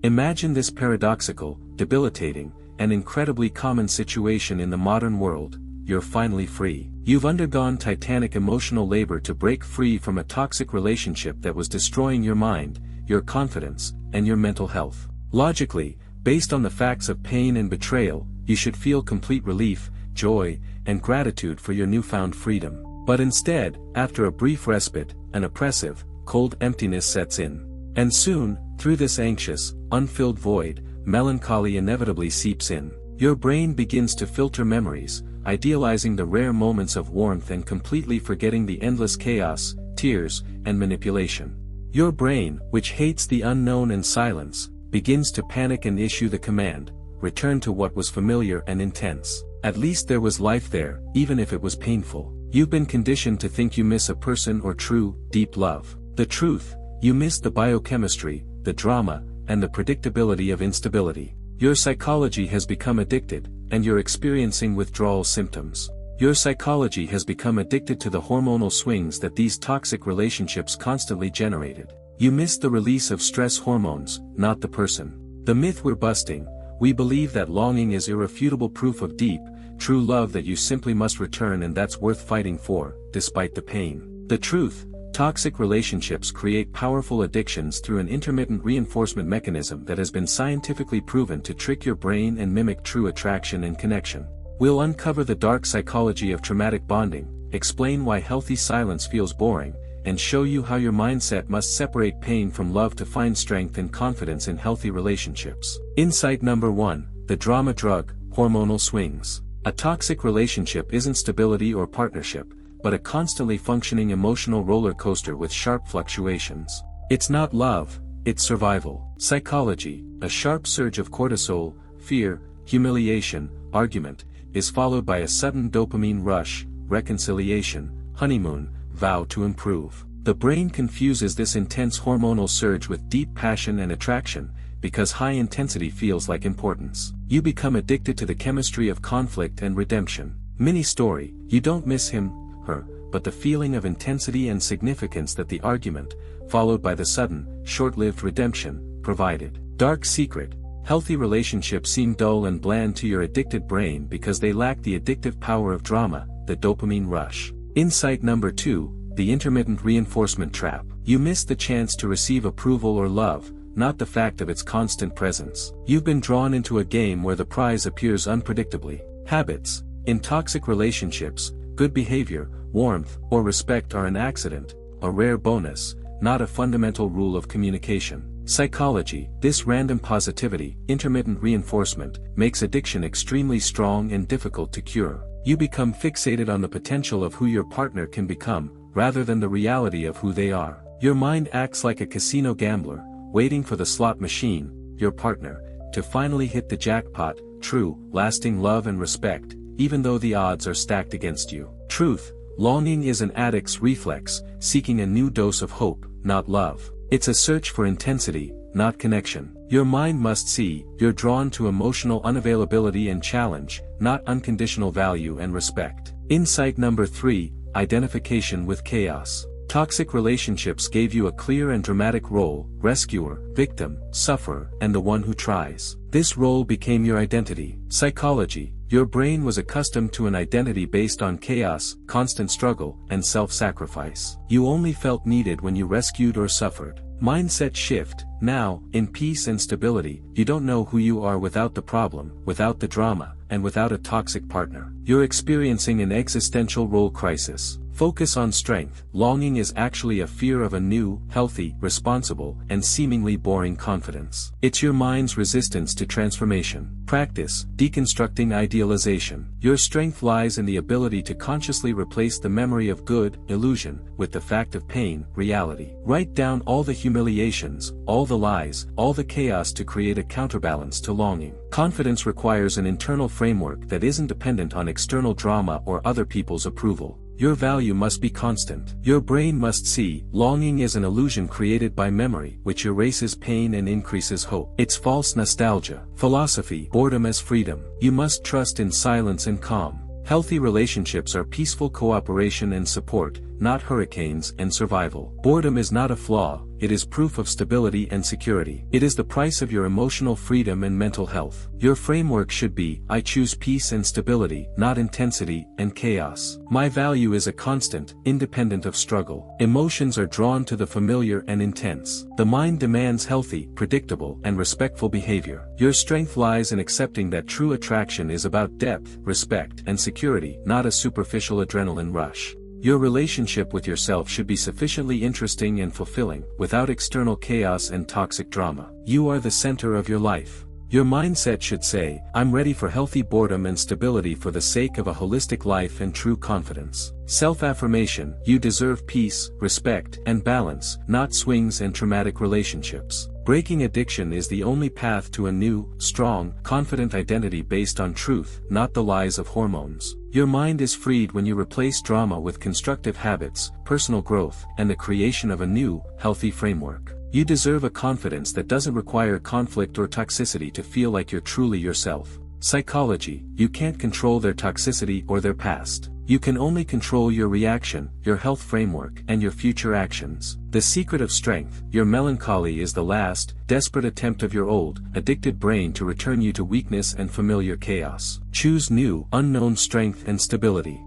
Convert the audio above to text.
Imagine this paradoxical, debilitating, and incredibly common situation in the modern world. You're finally free. You've undergone titanic emotional labor to break free from a toxic relationship that was destroying your mind, your confidence, and your mental health. Logically, based on the facts of pain and betrayal, you should feel complete relief, joy, and gratitude for your newfound freedom. But instead, after a brief respite, an oppressive, cold emptiness sets in. And soon, through this anxious, unfilled void, melancholy inevitably seeps in. Your brain begins to filter memories, idealizing the rare moments of warmth and completely forgetting the endless chaos, tears, and manipulation. Your brain, which hates the unknown and silence, begins to panic and issue the command, return to what was familiar and intense. At least there was life there, even if it was painful. You've been conditioned to think you miss a person or true, deep love. The truth, you miss the biochemistry, the drama, and the predictability of instability. Your psychology has become addicted, and you're experiencing withdrawal symptoms. Your psychology has become addicted to the hormonal swings that these toxic relationships constantly generated. You miss the release of stress hormones, not the person. The myth we're busting: we believe that longing is irrefutable proof of deep, true love that you simply must return and that's worth fighting for, despite the pain. The truth: toxic relationships create powerful addictions through an intermittent reinforcement mechanism that has been scientifically proven to trick your brain and mimic true attraction and connection. We'll uncover the dark psychology of traumatic bonding, explain why healthy silence feels boring, and show you how your mindset must separate pain from love to find strength and confidence in healthy relationships. Insight number 1: the drama drug, hormonal swings. A toxic relationship isn't stability or partnership, but a constantly functioning emotional roller coaster with sharp fluctuations. It's not love, it's survival. Psychology: a sharp surge of cortisol, fear, humiliation, argument, is followed by a sudden dopamine rush, reconciliation, honeymoon, vow to improve. The brain confuses this intense hormonal surge with deep passion and attraction, because high intensity feels like importance. You become addicted to the chemistry of conflict and redemption. Mini story: you don't miss him, her, but the feeling of intensity and significance that the argument, followed by the sudden, short-lived redemption, provided. Dark secret: healthy relationships seem dull and bland to your addicted brain because they lack the addictive power of drama, the dopamine rush. Insight number 2: the intermittent reinforcement trap. You miss the chance to receive approval or love, not the fact of its constant presence. You've been drawn into a game where the prize appears unpredictably. Habits: in toxic relationships, good behavior, warmth, or respect are an accident, a rare bonus, not a fundamental rule of communication. Psychology: this random positivity, intermittent reinforcement, makes addiction extremely strong and difficult to cure. You become fixated on the potential of who your partner can become, rather than the reality of who they are. Your mind acts like a casino gambler, waiting for the slot machine, your partner, to finally hit the jackpot, true, lasting love and respect, even though the odds are stacked against you. Truth: longing is an addict's reflex, seeking a new dose of hope, not love. It's a search for intensity, not connection. Your mind must see, you're drawn to emotional unavailability and challenge, not unconditional value and respect. Insight number 3: identification with chaos. Toxic relationships gave you a clear and dramatic role: rescuer, victim, sufferer, and the one who tries. This role became your identity. Psychology: your brain was accustomed to an identity based on chaos, constant struggle, and self-sacrifice. You only felt needed when you rescued or suffered. Mindset shift: now, in peace and stability, you don't know who you are without the problem, without the drama, and without a toxic partner. You're experiencing an existential role crisis. Focus on strength. Longing is actually a fear of a new, healthy, responsible, and seemingly boring confidence. It's your mind's resistance to transformation. Practice deconstructing idealization. Your strength lies in the ability to consciously replace the memory of good, illusion, with the fact of pain, reality. Write down all the humiliations, all the lies, all the chaos to create a counterbalance to longing. Confidence requires an internal framework that isn't dependent on external drama or other people's approval. Your value must be constant. Your brain must see, longing is an illusion created by memory, which erases pain and increases hope. It's false nostalgia. Philosophy: boredom as freedom. You must trust in silence and calm. Healthy relationships are peaceful cooperation and support, not hurricanes and survival. Boredom is not a flaw, it is proof of stability and security. It is the price of your emotional freedom and mental health. Your framework should be, I choose peace and stability, not intensity and chaos. My value is a constant, independent of struggle. Emotions are drawn to the familiar and intense. The mind demands healthy, predictable, and respectful behavior. Your strength lies in accepting that true attraction is about depth, respect, and security, not a superficial adrenaline rush. Your relationship with yourself should be sufficiently interesting and fulfilling, without external chaos and toxic drama. You are the center of your life. Your mindset should say, I'm ready for healthy boredom and stability for the sake of a holistic life and true confidence. Self-affirmation, you deserve peace, respect, and balance, not swings and traumatic relationships. Breaking addiction is the only path to a new, strong, confident identity based on truth, not the lies of hormones. Your mind is freed when you replace drama with constructive habits, personal growth, and the creation of a new, healthy framework. You deserve a confidence that doesn't require conflict or toxicity to feel like you're truly yourself. Psychology, you can't control their toxicity or their past. You can only control your reaction, your health framework, and your future actions. The secret of strength, your melancholy is the last, desperate attempt of your old, addicted brain to return you to weakness and familiar chaos. Choose new, unknown strength and stability.